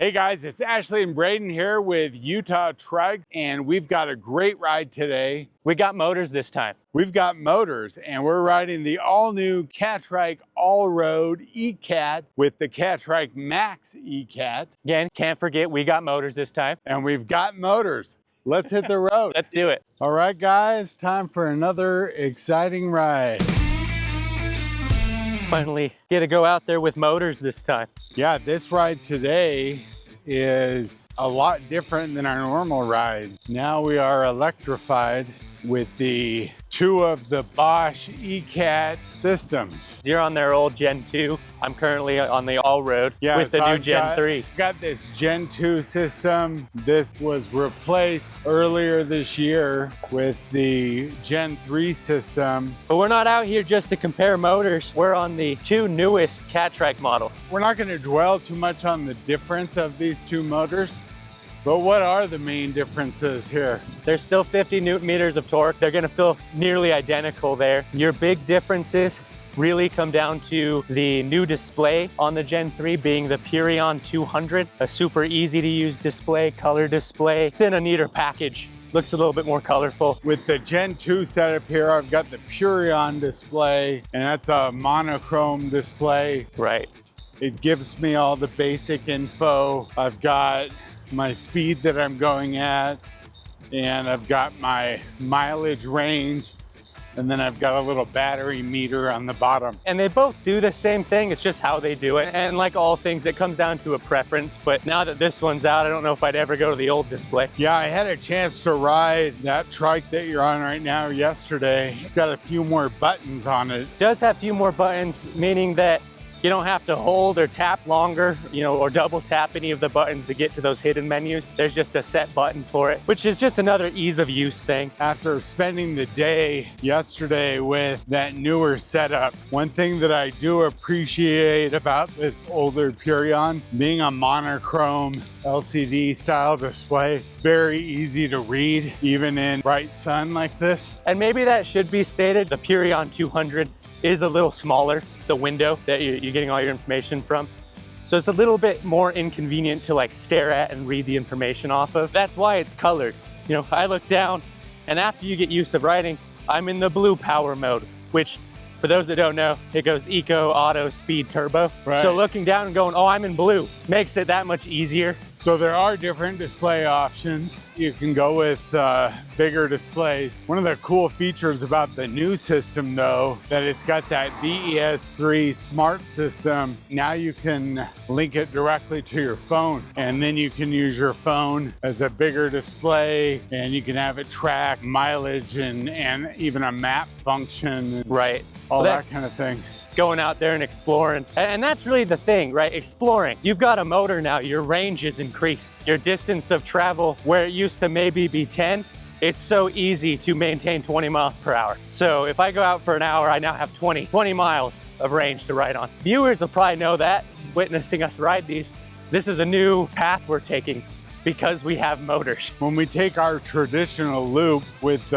Hey guys, it's Ashley and Brayden here with Utah Trike, and we've got a great ride today. We got motors this time. We've got motors, and we're riding the all-new Catrike All Road eCat with the Catrike MAX eCat. Again, can't forget we got motors this time. And we've got motors. Let's hit the road. Let's do it. All right, guys, time for another exciting ride. Finally get to go out there with motors this time. Yeah, this ride today is a lot different than our normal rides. Now we are electrified with the two of the Bosch eCat systems. You're on their old Gen 2. I'm currently on the All Road with the new Gen 3. Got this Gen 2 system. This was replaced earlier this year with the Gen 3 system. But we're not out here just to compare motors. We're on the two newest Catrike models. We're not going to dwell too much on the difference of these two motors. But what are the main differences here? There's still 50 Newton meters of torque. They're gonna feel nearly identical there. Your big differences really come down to the new display on the Gen 3 being the Purion 200, a super easy to use display, color display. It's in a neater package. Looks a little bit more colorful. With the Gen 2 setup here, I've got the Purion display, and that's a monochrome display. Right. It gives me all the basic info. I've got my speed that I'm going at, and I've got my mileage range, and then I've got a little battery meter on the bottom. And they both do the same thing, it's just how they do it. And like all things, it comes down to a preference, but now that this one's out, I don't know if I'd ever go to the old display. Yeah, I had a chance to ride that Trike that you're on right now yesterday. It's got a few more buttons on it. It does have a few more buttons, meaning that you don't have to hold or tap longer, or double tap any of the buttons to get to those hidden menus. There's just a set button for it, which is just another ease of use thing. After spending the day yesterday with that newer setup, one thing that I do appreciate about this older Purion, being a monochrome LCD style display, very easy to read, even in bright sun like this. And maybe that should be stated, the Purion 200 is a little smaller, the window that you're getting all your information from. So it's a little bit more inconvenient to like stare at and read the information off of. That's why it's colored. I look down, and after you get used to riding, I'm in the blue power mode, which for those that don't know, it goes eco, auto, speed, turbo. Right. So looking down and going, oh, I'm in blue, makes it that much easier. So there are different display options. You can go with bigger displays. One of the cool features about the new system though, that it's got that BES3 smart system. Now you can link it directly to your phone, and then you can use your phone as a bigger display, and you can have it track mileage and even a map function. Right. All that kind of thing. Going out there and exploring. And that's really the thing, right? Exploring. You've got a motor now, your range is increased. Your distance of travel, where it used to maybe be 10, it's so easy to maintain 20 miles per hour. So if I go out for an hour, I now have 20 miles of range to ride on. Viewers will probably know that, witnessing us ride these. This is a new path we're taking because we have motors. When we take our traditional loop with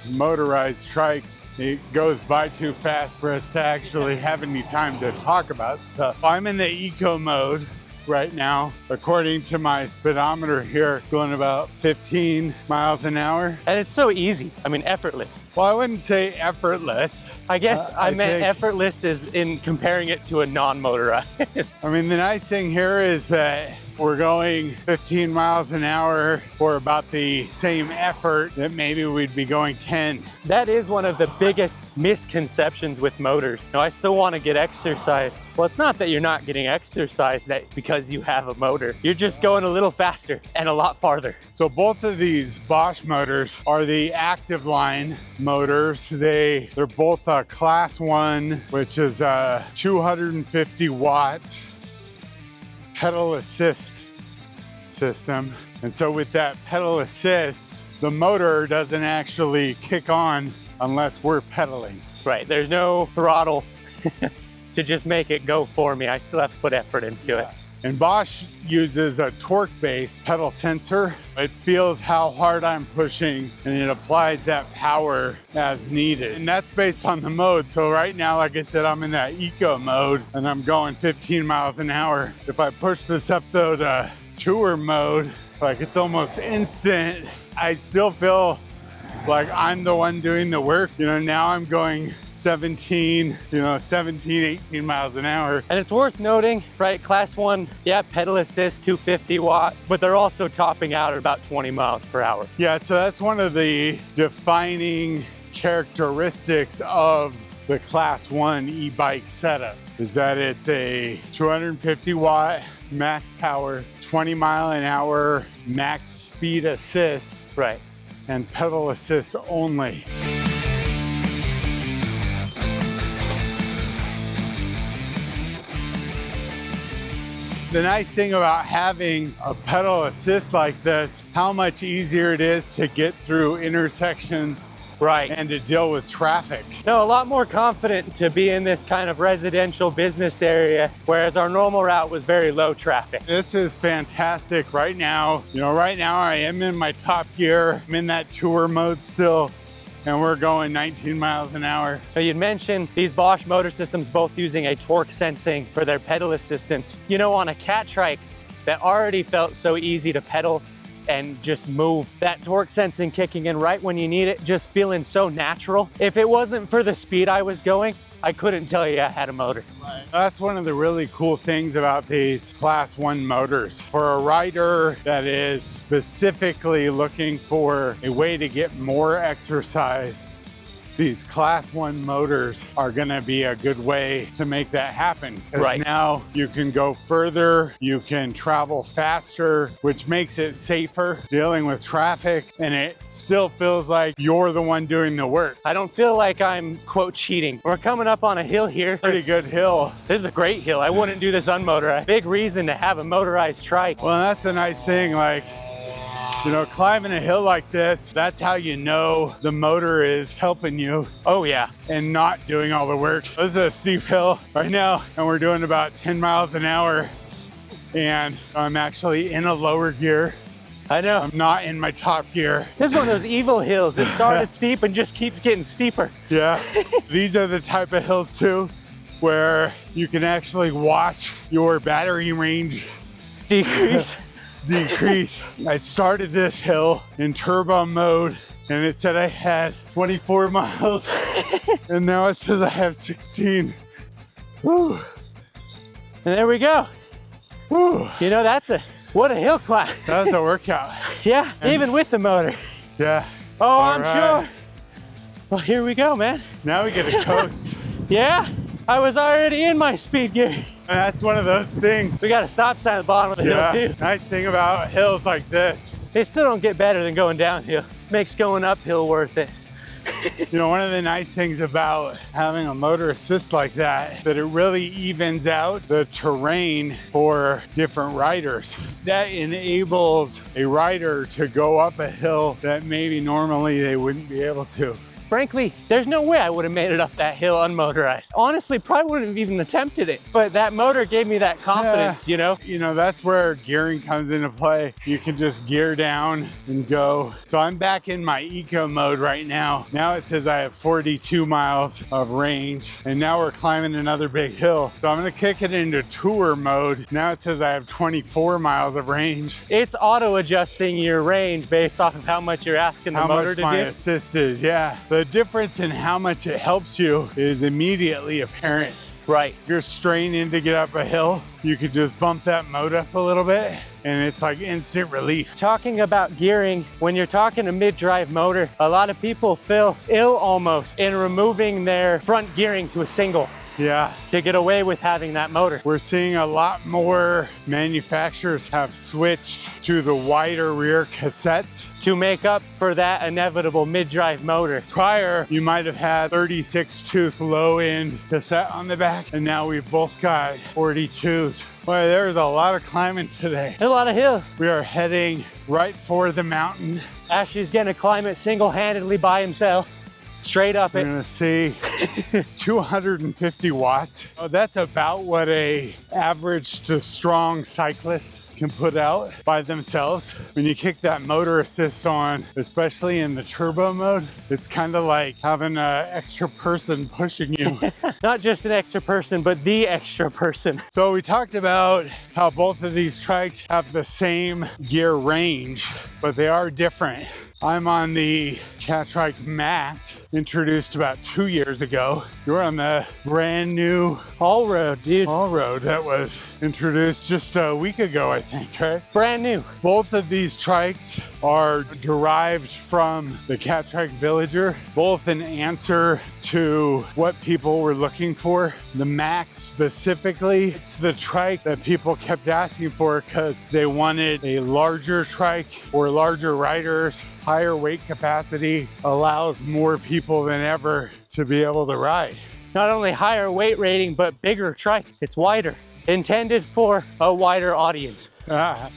motorized trikes, it goes by too fast for us to actually have any time to talk about stuff. I'm in the eco mode right now. According to my speedometer here, going about 15 miles an hour. And it's so easy, effortless. Well, I wouldn't say effortless. I guess I meant effortless is in comparing it to a non-motorized. The nice thing here is that we're going 15 miles an hour for about the same effort that maybe we'd be going 10. That is one of the biggest misconceptions with motors. I still want to get exercise. Well, it's not that you're not getting exercise because you have a motor. You're just going a little faster and a lot farther. So both of these Bosch motors are the Activeline motors. They're both a class 1, which is a 250 watt pedal assist system. And so with that pedal assist, the motor doesn't actually kick on unless we're pedaling. Right, there's no throttle to just make it go for me. I still have to put effort into it. And Bosch uses a torque-based pedal sensor. It feels how hard I'm pushing and it applies that power as needed. And that's based on the mode. So right now, like I said, I'm in that eco mode and I'm going 15 miles an hour. If I push this up though to tour mode, like it's almost instant, I still feel like I'm the one doing the work. You know, now I'm going 17, 18 miles an hour. And it's worth noting, right, class 1, yeah, pedal assist 250 watt, but they're also topping out at about 20 miles per hour. Yeah, so that's one of the defining characteristics of the class 1 e-bike setup, is that it's a 250 watt max power, 20 mile an hour max speed assist, right, and pedal assist only. The nice thing about having a pedal assist like this, how much easier it is to get through intersections, right, and to deal with traffic. No, a lot more confident to be in this kind of residential business area, whereas our normal route was very low traffic. This is fantastic right now. Right now I am in my top gear. I'm in that tour mode still, and we're going 19 miles an hour. Now, you'd mentioned these Bosch motor systems both using a torque sensing for their pedal assistance. On a Catrike that already felt so easy to pedal and just move, that torque sensing kicking in right when you need it, just feeling so natural. If it wasn't for the speed I was going, I couldn't tell you I had a motor. Right. That's one of the really cool things about these class 1 motors. For a rider that is specifically looking for a way to get more exercise, these class 1 motors are gonna be a good way to make that happen. Right. Now you can go further, you can travel faster, which makes it safer dealing with traffic, and it still feels like you're the one doing the work. I don't feel like I'm, quote, cheating. We're coming up on a hill here. Pretty good hill. This is a great hill. I wouldn't do this unmotorized. Big reason to have a motorized trike. Well, that's the nice thing, like, climbing a hill like this, that's how you know the motor is helping you. Oh yeah. And not doing all the work. This is a steep hill right now, and we're doing about 10 miles an hour. And I'm actually in a lower gear. I know. I'm not in my top gear. This is one of those evil hills. It started steep and just keeps getting steeper. Yeah. These are the type of hills too, where you can actually watch your battery range decrease. I started this hill in turbo mode and it said I had 24 miles and now it says I have 16. Woo. And there we go. Woo. What a hill climb. That was a workout. Yeah, even with the motor. Yeah. Oh, All I'm right. sure. Well, here we go, man. Now we get a coast. Yeah, I was already in my speed gear. And that's one of those things. We got a stop sign at the bottom of the hill too. Nice thing about hills like this. They still don't get better than going downhill. Makes going uphill worth it. One of the nice things about having a motor assist like that it really evens out the terrain for different riders. That enables a rider to go up a hill that maybe normally they wouldn't be able to. Frankly, there's no way I would have made it up that hill unmotorized. Honestly, probably wouldn't have even attempted it. But that motor gave me that confidence, That's where gearing comes into play. You can just gear down and go. So I'm back in my eco mode right now. Now it says I have 42 miles of range, and now we're climbing another big hill. So I'm gonna kick it into tour mode. Now it says I have 24 miles of range. It's auto adjusting your range based off of how much you're asking the motor to do. How much my assist is, yeah. The difference in how much it helps you is immediately apparent. Right. If you're straining to get up a hill, you could just bump that mode up a little bit and it's like instant relief. Talking about gearing, when you're talking a mid-drive motor, a lot of people feel ill almost in removing their front gearing to a single. Yeah. To get away with having that motor. We're seeing a lot more manufacturers have switched to the wider rear cassettes to make up for that inevitable mid-drive motor. Prior, you might have had 36 tooth low end cassette on the back, and now we've both got 42s. Boy, there's a lot of climbing today. A lot of hills. We are heading right for the mountain. Ashley's gonna climb it single-handedly by himself. straight up We're it. gonna see 250 watts. Oh, that's about what a average to strong cyclist can put out by themselves. When you kick that motor assist on, especially in the turbo mode, it's kind of like having an extra person pushing you. Not just an extra person, but the extra person. So we talked about how both of these trikes have the same gear range, but they are different. I'm on the Catrike MAX, introduced about 2 years ago. You're on the brand new All Road, dude. All Road that was introduced just a week ago, I think, right? Brand new. Both of these trikes are derived from the Catrike Villager, both an answer to what people were looking for. The Max specifically, it's the trike that people kept asking for because they wanted a larger trike or larger riders. Higher weight capacity allows more people than ever to be able to ride. Not only higher weight rating, but bigger trike. It's wider, intended for a wider audience. Yeah.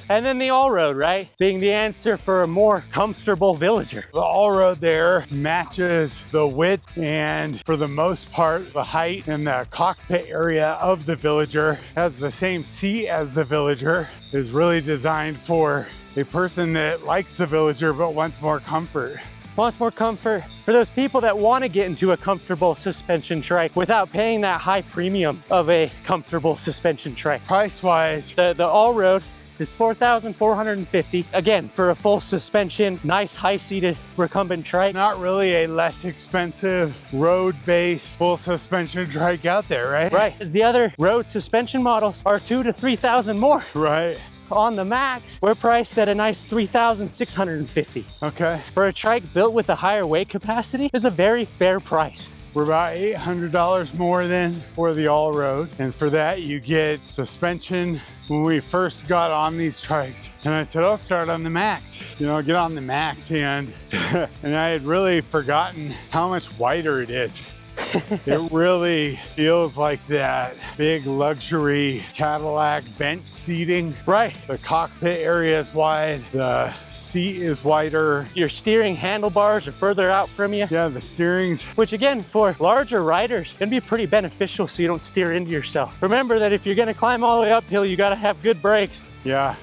And then the All Road, right? Being the answer for a more comfortable villager. The All Road there matches the width and for the most part, the height and the cockpit area of the Villager. Has the same seat as the Villager. Is really designed for a person that likes the Villager but wants more comfort. Wants more comfort for those people that want to get into a comfortable suspension trike without paying that high premium of a comfortable suspension trike. Price-wise, The All Road is $4,450. Again, for a full suspension, nice high-seated recumbent trike. not really a less expensive road-based full suspension trike out there, right? Right, as the other road suspension models are $2,000 to $3,000 more. Right. On the Max, we're priced at a nice $3,650. Okay. For a trike built with a higher weight capacity is a very fair price. We're about $800 more than for the All Road. And for that, you get suspension. When we first got on these trikes, and I said, I'll start on the Max. You know, get on the Max, and I had really forgotten how much wider it is. It really feels like that big luxury Cadillac bench seating. Right. The cockpit area is wide. The seat is wider. Your steering handlebars are further out from you. Yeah, the steering's Which again, for larger riders, can be pretty beneficial so you don't steer into yourself. Remember that if you're gonna climb all the way uphill, you gotta have good brakes. yeah.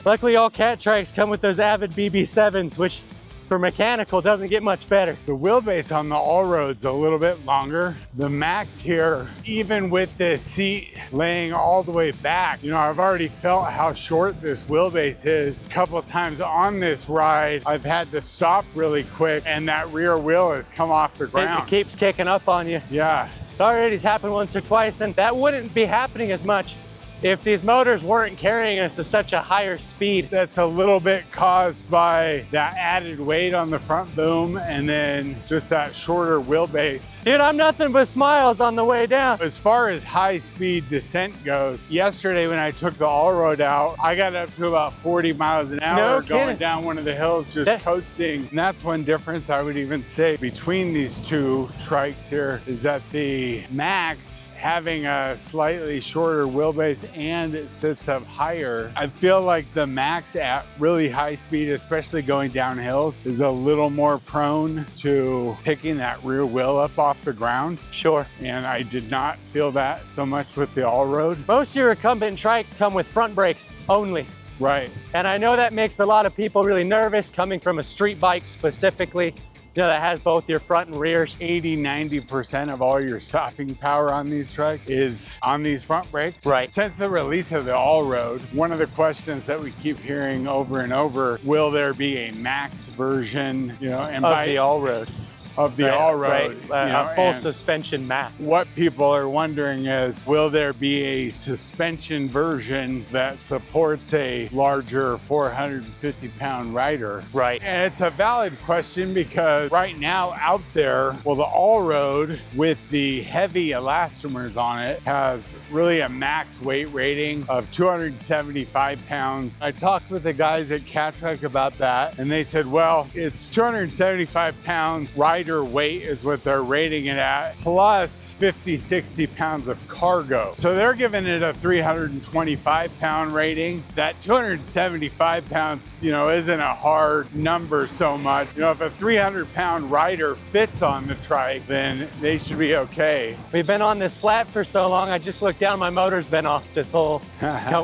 Luckily, all Cat trikes come with those Avid BB7s, which for mechanical doesn't get much better. The wheelbase on the All Road's a little bit longer. The Max here, even with the seat laying all the way back, you know, I've already felt how short this wheelbase is. A couple of times on this ride, I've had to stop really quick and that rear wheel has come off the It ground. keeps kicking up on you. Yeah. It already's happened once or twice, and that wouldn't be happening as much if these motors weren't carrying us at such a higher speed. That's a little bit caused by that added weight on the front boom and then just that shorter wheelbase. Dude, I'm nothing but smiles on the way down. As far as high speed descent goes, yesterday when I took the All Road out, I got up to about 40 miles an hour No going kidding. down one of the hills, just coasting. And that's one difference I would even say between these two trikes here is that the Max, having a slightly shorter wheelbase and it sits up higher, I feel like the Max at really high speed, especially going down hills, is a little more prone to picking that rear wheel up off the ground. Sure. And I did not feel that so much with the All Road. Most of your recumbent trikes come with front brakes only. Right. And I know that makes a lot of people really nervous coming from a street bike specifically. You know, that has both your front and rears. 80–90% of all your stopping power on these trikes is on these front brakes. Right. Since the release of the All Road, one of the questions that we keep hearing over and over, will there be a Max version, you know, and Of the All Road. of the All Road? Right. You know, A full and suspension Max. what people are wondering is, will there be a suspension version that supports a larger 450-pound rider? Right. And it's a valid question because right now out there, well, the All Road with the heavy elastomers on it has really a max weight rating of 275 pounds. I talked with the guys at Catrike about that, and they said, well, it's 275 pounds ride lighter weight is what they're rating it at, plus 50, 60 pounds of cargo. So they're giving it a 325 pound rating. That 275 pounds, you know, isn't a hard number so much. You know, if a 300 pound rider fits on the trike, then they should be okay. We've been on this flat for so long, I just looked down, my motor's been off this whole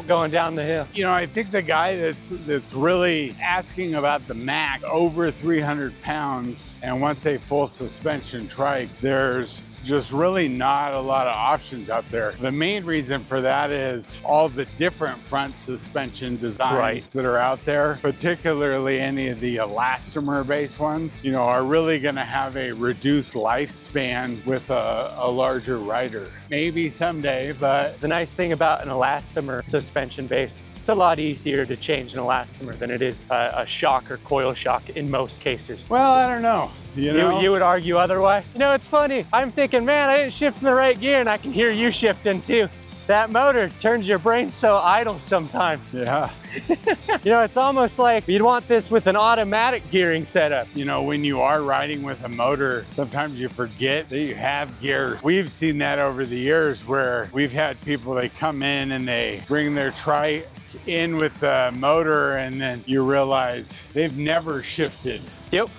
going down the hill. You know, I think the guy that's really asking about the Max over 300 pounds and wants a full suspension trike, there's just really not a lot of options out there. The main reason for that is all the different front suspension designs that are out there, particularly any of the elastomer based ones, you know, are really gonna have a reduced lifespan with a larger rider. Maybe someday, but the nice thing about an elastomer suspension base, it's a lot easier to change an elastomer than it is a shock or coil shock in most cases. Well, I don't know. You know? You would argue otherwise? You know, it's funny. I'm thinking, man, I didn't shift in the right gear, and I can hear you shifting too. That motor turns your brain so idle sometimes. Yeah. You know, it's almost like you'd want this with an automatic gearing setup. You know, when you are riding with a motor, sometimes you forget that you have gears. We've seen that over the years where we've had people, they come in and they bring their trike in with the motor, and then you realize they've never shifted. Yep.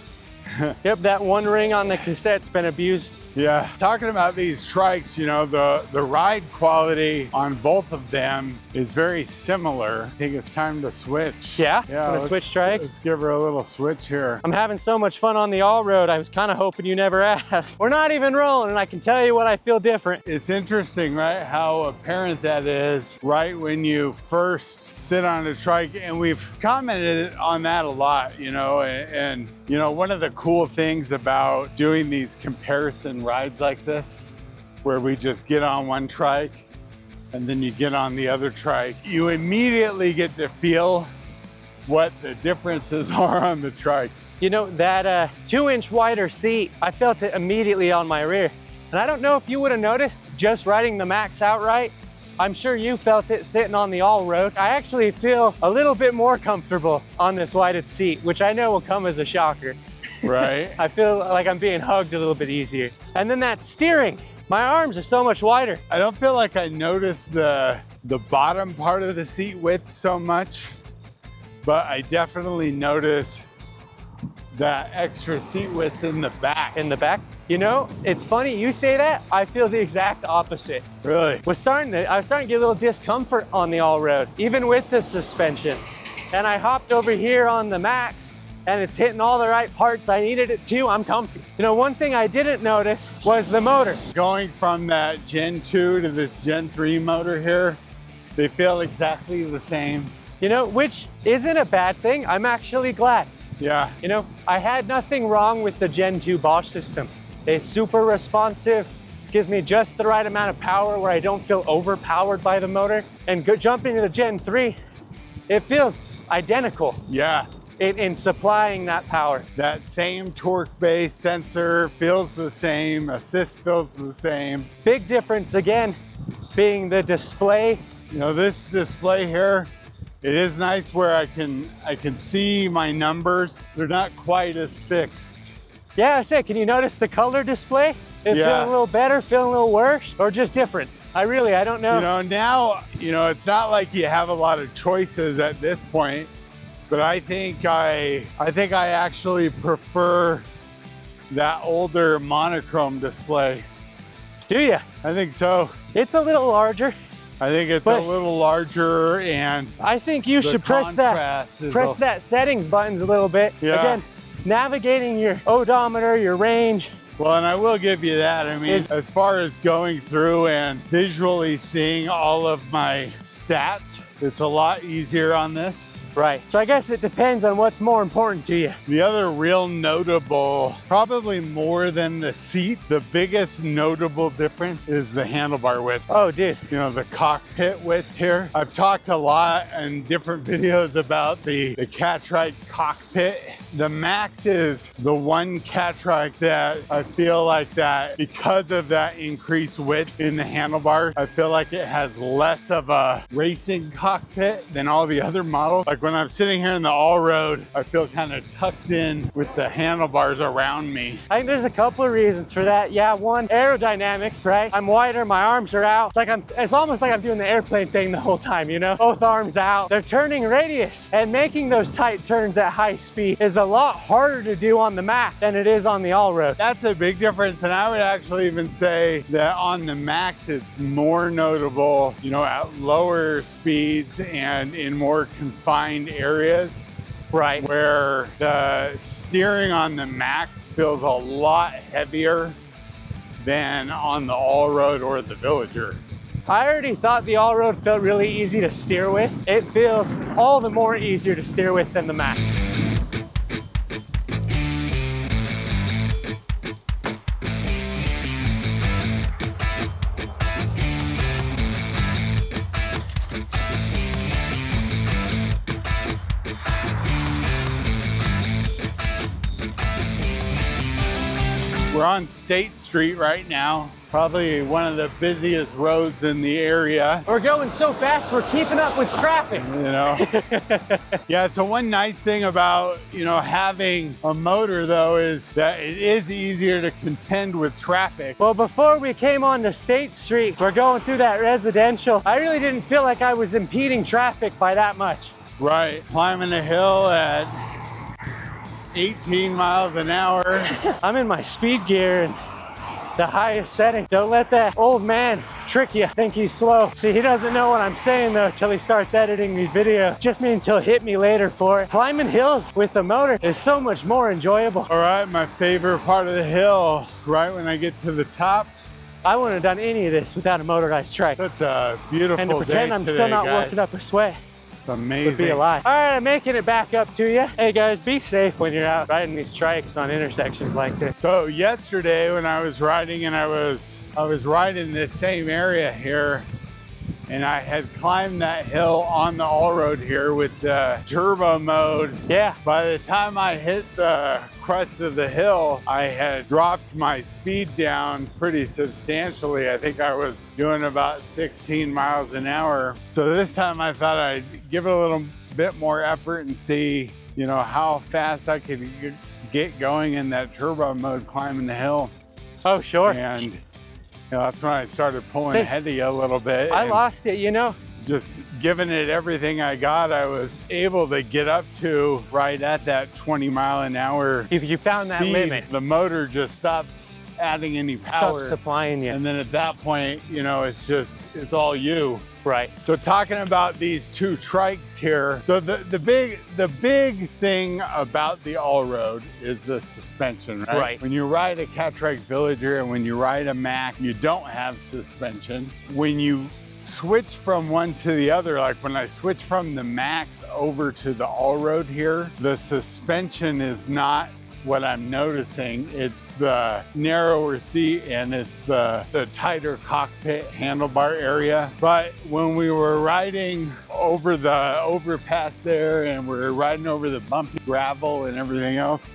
Yep, that one ring on the cassette's been abused. Yeah, talking about these trikes, you know, the ride quality on both of them is very similar. I think it's time to switch. Yeah? Yeah, Wanna switch trikes? Let's give her a little switch here. I'm having so much fun on the All Road, I was kind of hoping you never asked. We're not even rolling, and I can tell you what I feel different. It's interesting, right, how apparent that is right when you first sit on a trike, and we've commented on that a lot, you know, and you know, one of the cool things about doing these comparison rides like this, where we just get on one trike and then you get on the other trike, you immediately get to feel what the differences are on the trikes. You know, that 2-inch wider seat, I felt it immediately on my rear. And I don't know if you would have noticed just riding the Max outright. I'm sure you felt it sitting on the All Road. I actually feel a little bit more comfortable on this weighted seat, which I know will come as a shocker. Right. I feel like I'm being hugged a little bit easier. And then that steering, my arms are so much wider. I don't feel like I noticed the bottom part of the seat width so much, but I definitely noticed that extra seat width in the back. In the back? You know, it's funny you say that. I feel the exact opposite. Really? I was starting to get a little discomfort on the All Road, even with the suspension. And I hopped over here on the Max, and it's hitting all the right parts I needed it to. I'm comfy. You know, one thing I didn't notice was the motor. Going from that Gen 2 to this Gen 3 motor here, they feel exactly the same. You know, which isn't a bad thing. I'm actually glad. Yeah. You know, I had nothing wrong with the Gen 2 Bosch system. It's super responsive, gives me just the right amount of power where I don't feel overpowered by the motor. And jumping to the Gen 3, it feels identical. Yeah. In supplying that power. That same torque base sensor feels the same, assist feels the same. Big difference again being the display. You know, this display here, it is nice where I can see my numbers. They're not quite as fixed. Yeah, I said, can you notice the color display? It feeling a little better, feeling a little worse, or just different? I don't know. You know, now, you know, it's not like you have a lot of choices at this point. But I think I actually prefer that older monochrome display. Do you? I think so. It's a little larger. I think it's a little larger, and I think you should press that settings buttons a little bit. Yeah. Again, navigating your odometer, your range. Well, and I will give you that. I mean, as far as going through and visually seeing all of my stats, it's a lot easier on this. Right. So I guess it depends on what's more important to you. The other real notable, probably more than the seat, the biggest notable difference is the handlebar width. Oh, dude. You know, the cockpit width here. I've talked a lot in different videos about the Catrike cockpit. The Max is the one Catrike that I feel like that because of that increased width in the handlebar, I feel like it has less of a racing cockpit than all the other models. Like Like when I'm sitting here in the All Road, I feel kind of tucked in with the handlebars around me. I think there's a couple of reasons for that. Yeah, one, aerodynamics, right? I'm wider, my arms are out. It's almost like I'm doing the airplane thing the whole time, you know? Both arms out. They're turning radius, and making those tight turns at high speed is a lot harder to do on the Max than it is on the All Road. That's a big difference, and I would actually even say that on the Max, it's more notable, you know, at lower speeds and in more confined areas. Right. Where the steering on the Max feels a lot heavier than on the All Road or the Villager. I already thought the All Road felt really easy to steer with. It feels all the more easier to steer with than the Max. We're on State Street right now, probably one of the busiest roads in the area. We're going so fast, we're keeping up with traffic. You know? Yeah, so one nice thing about, you know, having a motor though is that it is easier to contend with traffic. Well, before we came on to State Street, we're going through that residential. I really didn't feel like I was impeding traffic by that much. Right, climbing a hill at 18 miles an hour. I'm in my speed gear and the highest setting. Don't let that old man trick you, think he's slow. See, he doesn't know what I'm saying though till he starts editing these videos. Just means he'll hit me later for it. Climbing hills with a motor is so much more enjoyable. All right, my favorite part of the hill, right when I get to the top. I wouldn't have done any of this without a motorized trike. Such a beautiful day. And to pretend I'm today, still not guys. working up a sweat. It's amazing. Would be a lie. All right, I'm making it back up to you. Hey guys, be safe when you're out riding these trikes on intersections like this. So yesterday when I was riding, and I was riding this same area here, and I had climbed that hill on the All Road here with the turbo mode. Yeah. By the time I hit the crest of the hill, I had dropped my speed down pretty substantially. I think I was doing about 16 miles an hour. So this time I thought I'd give it a little bit more effort and see, you know, how fast I could get going in that turbo mode climbing the hill. Oh, sure. And you know, that's when I started pulling ahead of you a little bit. I lost it, you know. Just giving it everything I got, I was able to get up to right at that 20 mile an hour. If you found speed. that limit. The motor just stops adding any power. Stop supplying you. And then at that point, you know, it's all you. Right. So talking about these two trikes here. So the big thing about the All Road is the suspension, right? Right. When you ride a Catrike Villager and when you ride a Max, you don't have suspension. When you switch from one to the other, like when I switch from the Max over to the All Road here, the suspension is not what I'm noticing. It's the narrower seat and it's the tighter cockpit handlebar area. But when we were riding over the overpass there and we're riding over the bumpy gravel and everything else,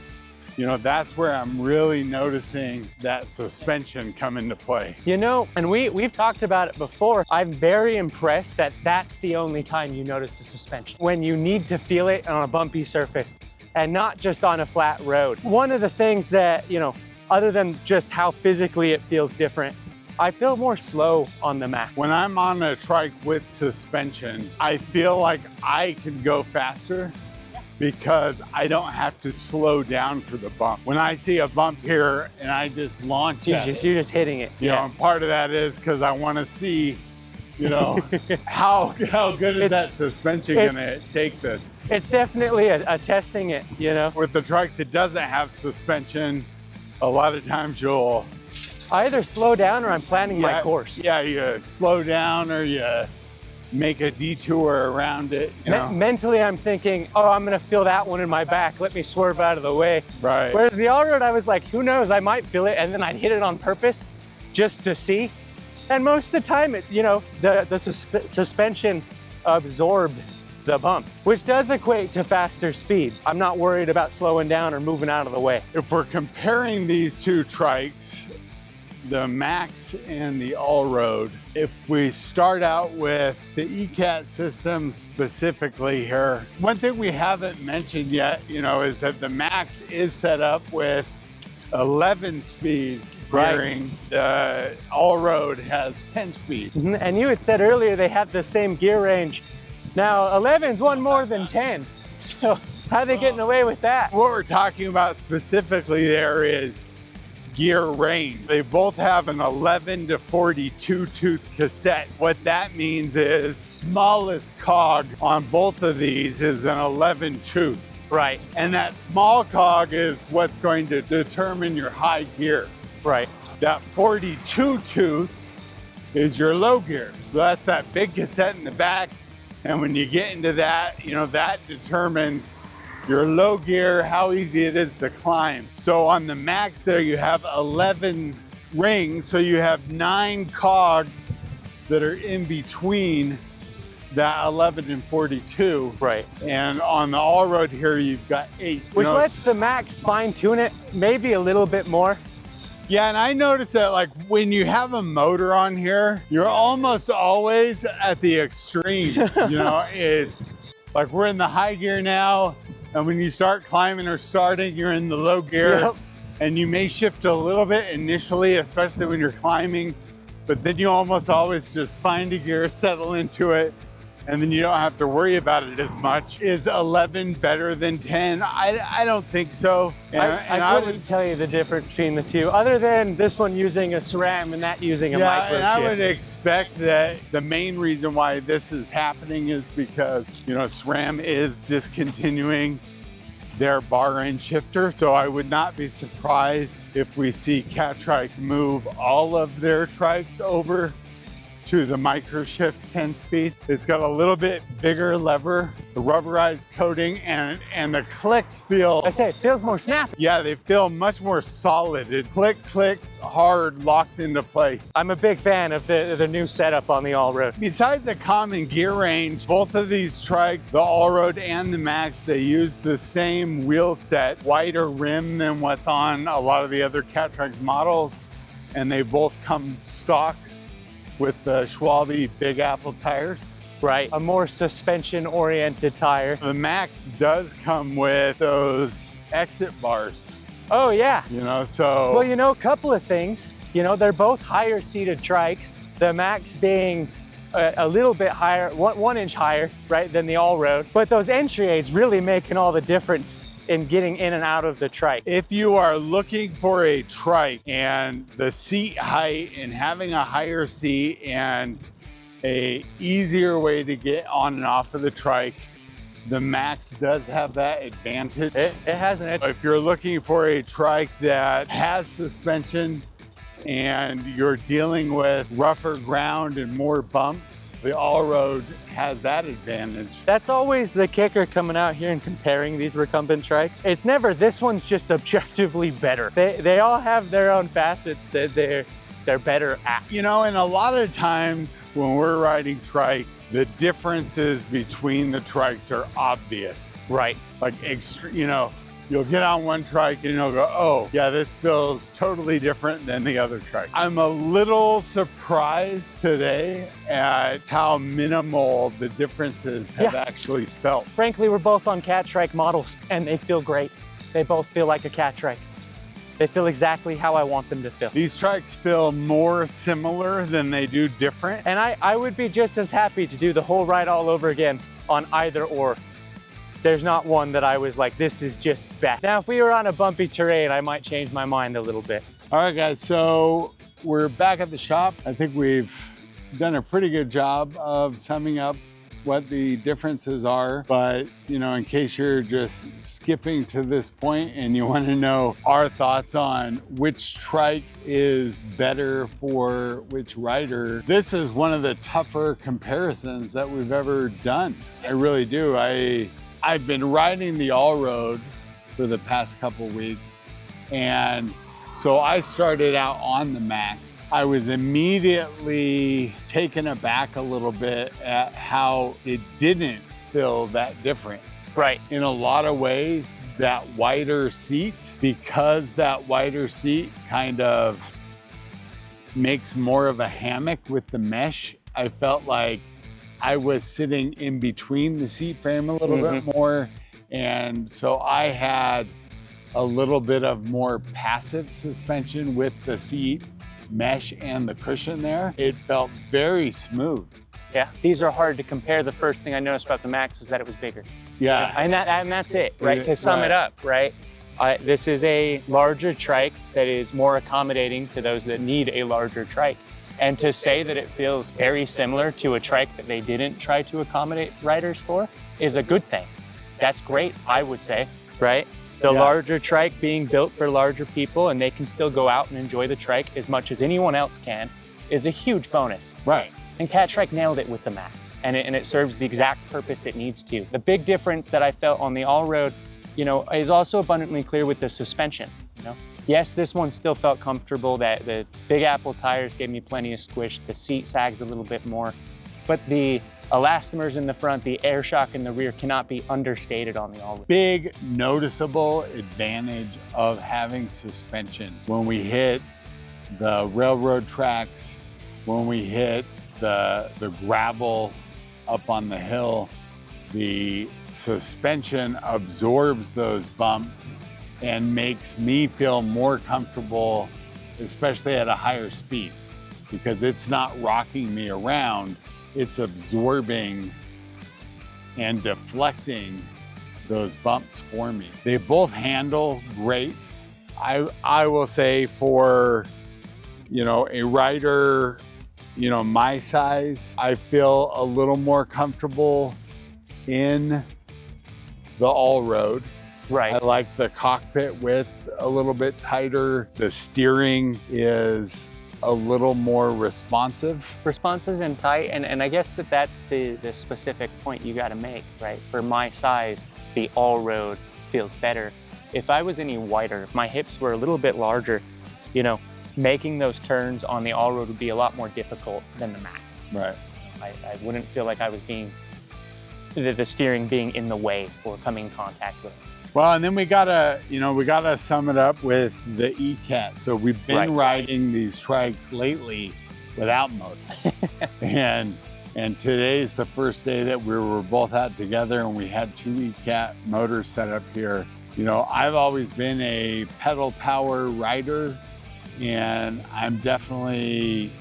you know, that's where I'm really noticing that suspension come into play. You know, and we've talked about it before. I'm very impressed that that's the only time you notice the suspension. When you need to feel it on a bumpy surface and not just on a flat road. One of the things that, you know, other than just how physically it feels different, I feel more slow on the Max. When I'm on a trike with suspension, I feel like I can go faster because I don't have to slow down for the bump. When I see a bump here and I just launch at it, you're just hitting it. You know, and part of that is because I want to see, you know, how good is that suspension gonna take this? It's definitely a testing it, you know. With the trike that doesn't have suspension, a lot of times you'll I either slow down or I'm planning my course. Yeah, you slow down or you make a detour around it. You know? Mentally, I'm thinking, oh, I'm gonna feel that one in my back. Let me swerve out of the way. Right. Whereas the All Road, I was like, who knows? I might feel it, and then I'd hit it on purpose just to see. And most of the time, the suspension absorbed the bump, which does equate to faster speeds. I'm not worried about slowing down or moving out of the way. If we're comparing these two trikes, the Max and the All Road. If we start out with the eCat system specifically here, one thing we haven't mentioned yet, is that the Max is set up with 11-speed gearing. The All Road has 10-speed. And you had said earlier they have the same gear range. Now 11's one more than 10. So how are they getting away with that? What we're talking about specifically there is gear range. They both have an 11 to 42 tooth cassette. What that means is smallest cog on both of these is an 11 tooth. Right. And that small cog is what's going to determine your high gear. Right. That 42 tooth is your low gear. So that's that big cassette in the back. And when you get into that, that determines your low gear, how easy it is to climb. So on the Max there, you have 11 rings. So you have 9 cogs that are in between that 11 and 42. Right. And on the All Road here, you've got 8. Which lets the Max fine tune it maybe a little bit more. Yeah, and I noticed that like when you have a motor on here, you're almost always at the extremes. It's like we're in the high gear now, and when you start climbing or starting, you're in the low gear. Yep. And you may shift a little bit initially, especially when you're climbing, but then you almost always just find a gear, settle into it, and then you don't have to worry about it as much. Is 11 better than 10? I don't think so. I wouldn't tell you the difference between the two, other than this one using a SRAM and that using a micro. And I would expect that the main reason why this is happening is because, SRAM is discontinuing their bar end shifter. So I would not be surprised if we see Catrike move all of their trikes over to the micro shift 10-speed. It's got a little bit bigger lever, the rubberized coating, and the clicks feel... I say it feels more snappy. Yeah, they feel much more solid. It click, hard, locks into place. I'm a big fan of the new setup on the All Road. Besides the common gear range, both of these trikes, the All Road and the Max, they use the same wheel set, wider rim than what's on a lot of the other Catrike models, and they both come stock with the Schwalbe Big Apple tires. Right, a more suspension-oriented tire. The Max does come with those exit bars. Oh yeah. So... Well, a couple of things. They're both higher seated trikes. The Max being a little bit higher, 1 inch higher, right, than the All Road. But those entry aids really making all the difference in getting in and out of the trike. If you are looking for a trike and the seat height and having a higher seat and a easier way to get on and off of the trike, the Max does have that advantage. It has an edge. If you're looking for a trike that has suspension and you're dealing with rougher ground and more bumps, the All Road has that advantage. That's always the kicker coming out here and comparing these recumbent trikes. It's never this one's just objectively better. They all have their own facets that they're better at. And a lot of times when we're riding trikes, the differences between the trikes are obvious. Right. Like, you'll get on one trike and you'll go, oh, yeah, this feels totally different than the other trike. I'm a little surprised today at how minimal the differences have actually felt. Frankly, we're both on Catrike models and they feel great. They both feel like a Catrike. They feel exactly how I want them to feel. These trikes feel more similar than they do different. And I would be just as happy to do the whole ride all over again on either or. There's not one that I was like, this is just bad. Now, if we were on a bumpy terrain, I might change my mind a little bit. All right, guys, so we're back at the shop. I think we've done a pretty good job of summing up what the differences are, but in case you're just skipping to this point and you want to know our thoughts on which trike is better for which rider, this is one of the tougher comparisons that we've ever done. I really do. I've been riding the All Road for the past couple weeks, and so I started out on the Max. I was immediately taken aback a little bit at how it didn't feel that different. Right. In a lot of ways, that wider seat, because that wider seat kind of makes more of a hammock with the mesh. I felt like I was sitting in between the seat frame a little bit more. And so I had a little bit of more passive suspension with the seat mesh and the cushion there. It felt very smooth. Yeah, these are hard to compare. The first thing I noticed about the Max is that it was bigger. Yeah. And that's it, right? To sum it up, right? This is a larger trike that is more accommodating to those that need a larger trike. And to say that it feels very similar to a trike that they didn't try to accommodate riders for is a good thing. That's great, I would say, right? The larger trike being built for larger people and they can still go out and enjoy the trike as much as anyone else can is a huge bonus. Right. And Catrike nailed it with the Max, and it serves the exact purpose it needs to. The big difference that I felt on the All Road, you know, is also abundantly clear with the suspension, you know. Yes, this one still felt comfortable. That the Big Apple tires gave me plenty of squish. The seat sags a little bit more, but the elastomers in the front, the air shock in the rear cannot be understated on the All Road. Big noticeable advantage of having suspension. When we hit the railroad tracks, when we hit the gravel up on the hill, the suspension absorbs those bumps and makes me feel more comfortable, especially at a higher speed, because it's not rocking me around, it's absorbing and deflecting those bumps for me. They both handle great. I will say for, you know, a rider, you know, my size, I feel a little more comfortable in the All Road. Right. I like the cockpit width a little bit tighter. The steering is a little more responsive. Responsive and tight, and I guess that's the specific point you got to make, right? For my size, the All Road feels better. If I was any wider, if my hips were a little bit larger, you know, making those turns on the All Road would be a lot more difficult than the Max. Right. I wouldn't feel like I was being, the steering being in the way or coming in contact with it. Well, and then we gotta sum it up with the eCat. So we've been riding these trikes lately without motor. and today's the first day that we were both out together and we had 2 eCat motors set up here. You know, I've always been a pedal power rider, and I'm definitely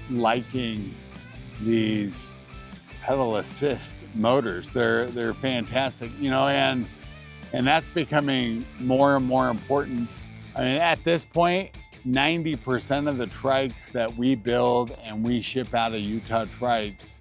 liking these pedal assist motors. They're fantastic, you know, and that's becoming more and more important. I mean, at this point, 90% of the trikes that we build and we ship out of Utah Trikes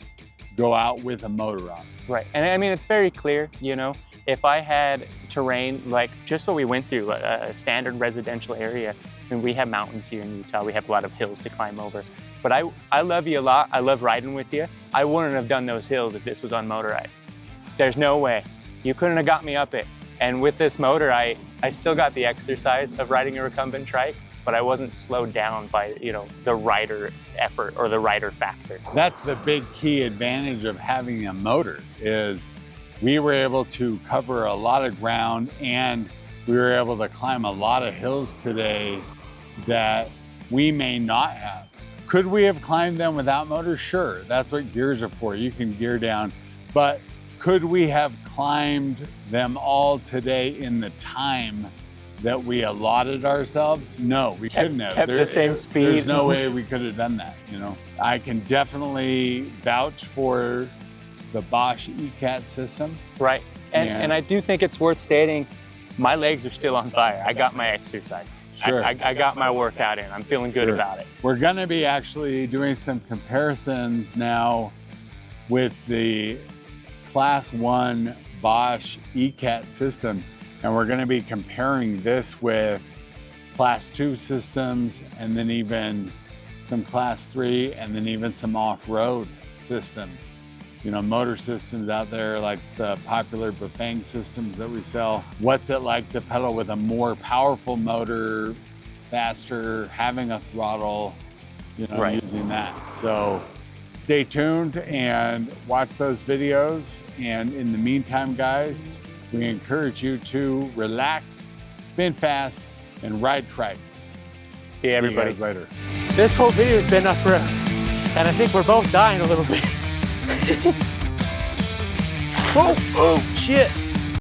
go out with a motor on it. Right, and I mean, it's very clear, you know, if I had terrain like just what we went through, a standard residential area, and we have mountains here in Utah, we have a lot of hills to climb over. But I love you a lot, I love riding with you. I wouldn't have done those hills if this was unmotorized. There's no way. You couldn't have got me up it. And with this motor, I still got the exercise of riding a recumbent trike, but I wasn't slowed down by, you know, the rider effort or the rider factor. That's the big key advantage of having a motor, is we were able to cover a lot of ground and we were able to climb a lot of hills today that we may not have. Could we have climbed them without motors? Sure, that's what gears are for. You can gear down, but could we have climbed them all today in the time that we allotted ourselves? No, we couldn't have. Kept the same speed. There's no way we could have done that, you know. I can definitely vouch for the Bosch eCat system. Right, and I do think it's worth stating, my legs are still on fire. I got my exercise. Sure. I got my workout in. I'm feeling good about it. We're gonna be actually doing some comparisons now with the Class 1 Bosch eCat system, and we're gonna be comparing this with Class 2 systems, and then even some Class 3, and then even some off-road systems. You know, motor systems out there like the popular Bafang systems that we sell. What's it like to pedal with a more powerful motor, faster, having a throttle, you know, using that. So stay tuned and watch those videos. And in the meantime, guys, we encourage you to relax, spin fast, and ride trikes. See you, everybody. See you guys later. This whole video has been up road, and I think we're both dying a little bit. Oh, shit.